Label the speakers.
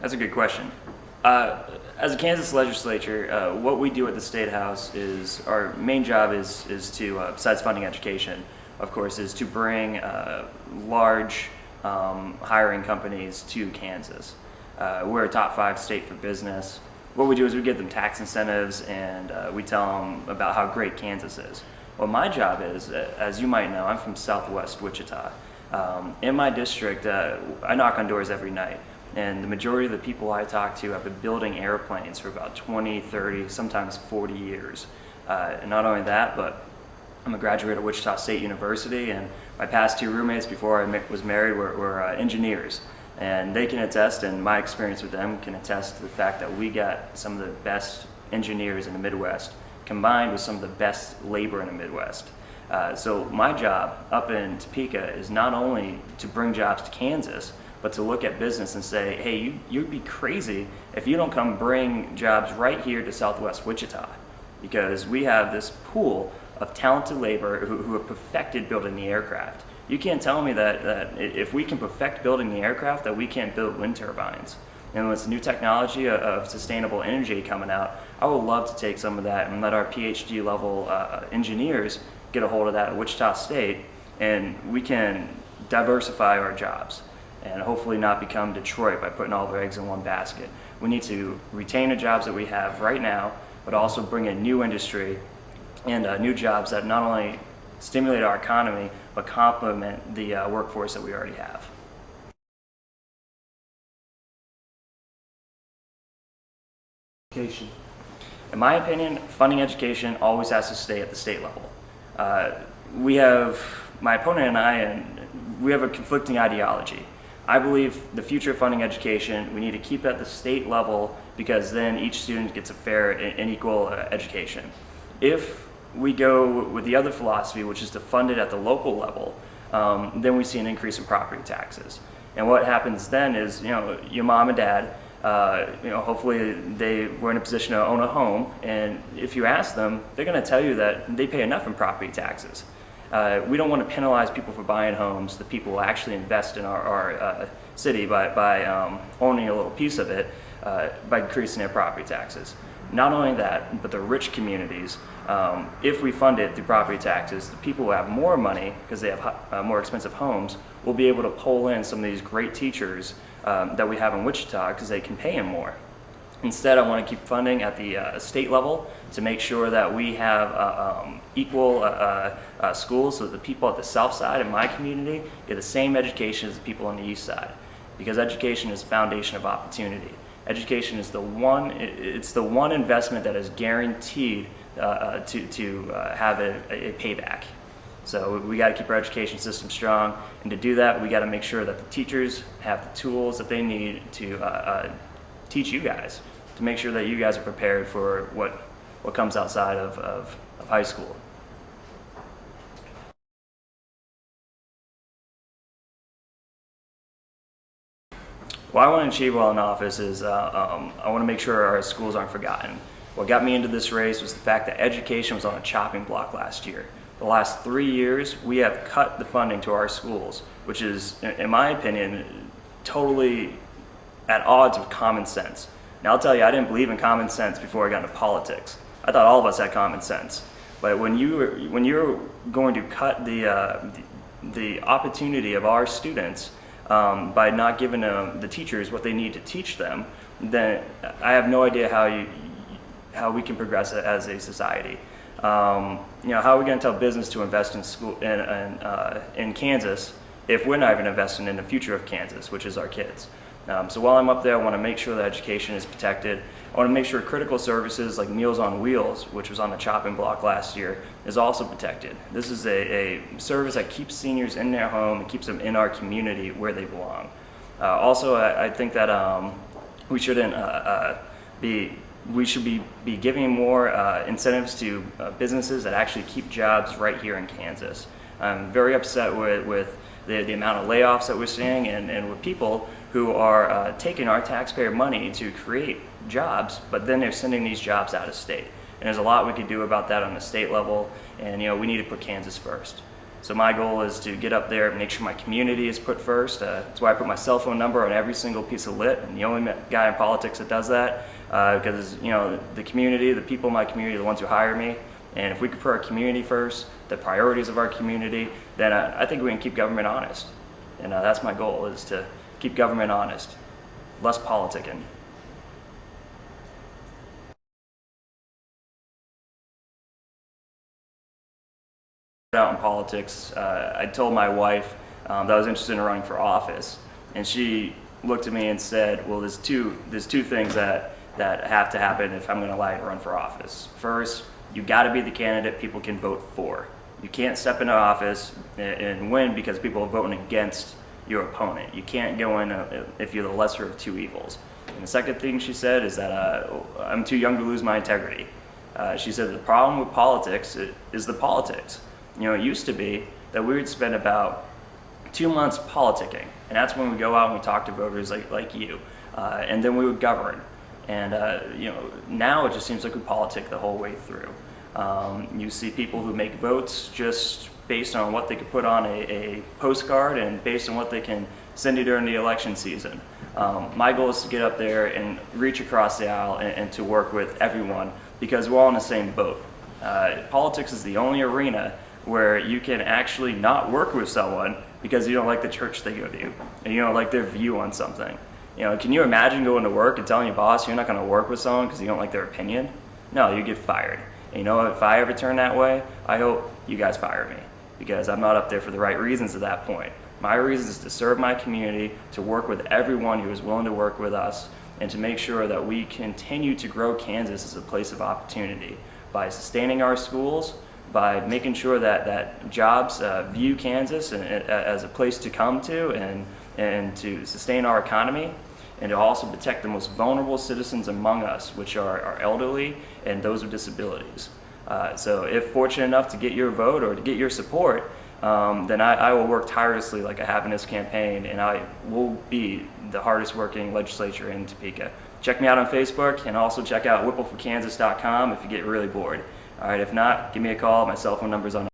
Speaker 1: That's a good question. As a Kansas legislature, what we do at the State House is our main job is to, besides funding education, of course, is to bring large hiring companies to Kansas. We're a top 5 state for business. What we do is we give them tax incentives and we tell them about how great Kansas is. Well, my job is, as you might know, I'm from Southwest Wichita. In my district, I knock on doors every night. And the majority of the people I talk to have been building airplanes for about 20, 30, sometimes 40 years. And not only that, but I'm a graduate of Wichita State University, and my past 2 roommates before I was married were engineers. And they can attest, and my experience with them can attest to the fact that we got some of the best engineers in the Midwest, combined with some of the best labor in the Midwest. So my job up in Topeka is not only to bring jobs to Kansas, but to look at business and say, hey, you'd be crazy if you don't come bring jobs right here to Southwest Wichita, because we have this pool of talented labor who have perfected building the aircraft. You can't tell me that if we can perfect building the aircraft, that we can't build wind turbines. And with new technology of sustainable energy coming out, I would love to take some of that and let our PhD level engineers get a hold of that at Wichita State, and we can diversify our jobs and hopefully not become Detroit by putting all their eggs in one basket. We need to retain the jobs that we have right now, but also bring in new industry and new jobs that not only stimulate our economy, but complement the workforce that we already have.
Speaker 2: Education.
Speaker 1: In my opinion, funding education always has to stay at the state level. My opponent and I, we have a conflicting ideology. I believe the future of funding education, we need to keep at the state level, because then each student gets a fair and equal education. If we go with the other philosophy, which is to fund it at the local level, then we see an increase in property taxes. And what happens then is, your mom and dad, hopefully they were in a position to own a home, and if you ask them, they're going to tell you that they pay enough in property taxes. We don't want to penalize people for buying homes, the people who actually invest in our city by owning a little piece of it, by increasing their property taxes. Not only that, but the rich communities, if we fund it through property taxes, the people who have more money, because they have more expensive homes, will be able to pull in some of these great teachers that we have in Wichita, because they can pay them more. Instead, I want to keep funding at the state level to make sure that we have equal schools, so that the people at the south side in my community get the same education as the people on the east side, because education is the foundation of opportunity. Education is the one investment that is guaranteed to have a payback. So we got to keep our education system strong, and to do that, we got to make sure that the teachers have the tools that they need to teach you guys, to make sure that you guys are prepared for what comes outside of high school. What I want to achieve while in office is I want to make sure our schools aren't forgotten. What got me into this race was the fact that education was on a chopping block last year. The last 3 years, we have cut the funding to our schools, which is, in my opinion, totally at odds with common sense. Now, I'll tell you, I didn't believe in common sense before I got into politics. I thought all of us had common sense. But when you're going to cut the opportunity of our students by not giving the teachers what they need to teach them, then I have no idea how we can progress as a society. How are we going to tell business to invest in school in Kansas if we're not even investing in the future of Kansas, which is our kids? So while I'm up there, I want to make sure that education is protected. I want to make sure critical services like Meals on Wheels, which was on the chopping block last year, is also protected. This is a service that keeps seniors in their home and keeps them in our community where they belong. Also, I think that we should be giving more incentives to businesses that actually keep jobs right here in Kansas. I'm very upset with the amount of layoffs that we're seeing, and with people who are taking our taxpayer money to create jobs, but then they're sending these jobs out of state. And there's a lot we could do about that on the state level, and we need to put Kansas first. So my goal is to get up there and make sure my community is put first. That's why I put my cell phone number on every single piece of lit. I'm the only guy in politics that does that, because the community, the people in my community are the ones who hire me. And if we could put our community first, the priorities of our community, then I think we can keep government honest. And that's my goal, is to keep government honest, less politicking. Out in politics, I told my wife that I was interested in running for office, and she looked at me and said, "Well, there's two things that have to happen if I'm going to allow you to run for office. First, you got to be the candidate people can vote for. You can't step into office and win because people are voting against your opponent. You can't go in if you're the lesser of two evils." And the second thing she said is that I'm too young to lose my integrity. She said the problem with politics is the politics. It used to be that we would spend about 2 months politicking, and that's when we go out and we talk to voters like you, and then we would govern. And now it just seems like we politic the whole way through. You see people who make votes just based on what they could put on a postcard and based on what they can send you during the election season. My goal is to get up there and reach across the aisle and to work with everyone, because we're all in the same boat. Politics is the only arena where you can actually not work with someone because you don't like the church they go to and you don't like their view on something. Can you imagine going to work and telling your boss you're not going to work with someone because you don't like their opinion? No, you get fired. And if I ever turn that way, I hope you guys fire me, because I'm not up there for the right reasons at that point. My reason is to serve my community, to work with everyone who is willing to work with us, and to make sure that we continue to grow Kansas as a place of opportunity by sustaining our schools, by making sure that jobs view Kansas as a place to come to and to sustain our economy, and to also protect the most vulnerable citizens among us, which are our elderly and those with disabilities. So if fortunate enough to get your vote or to get your support, then I will work tirelessly like I have in this campaign, and I will be the hardest working legislature in Topeka. Check me out on Facebook, and also check out whippleforkansas.com if you get really bored. All right, if not, give me a call. My cell phone number's on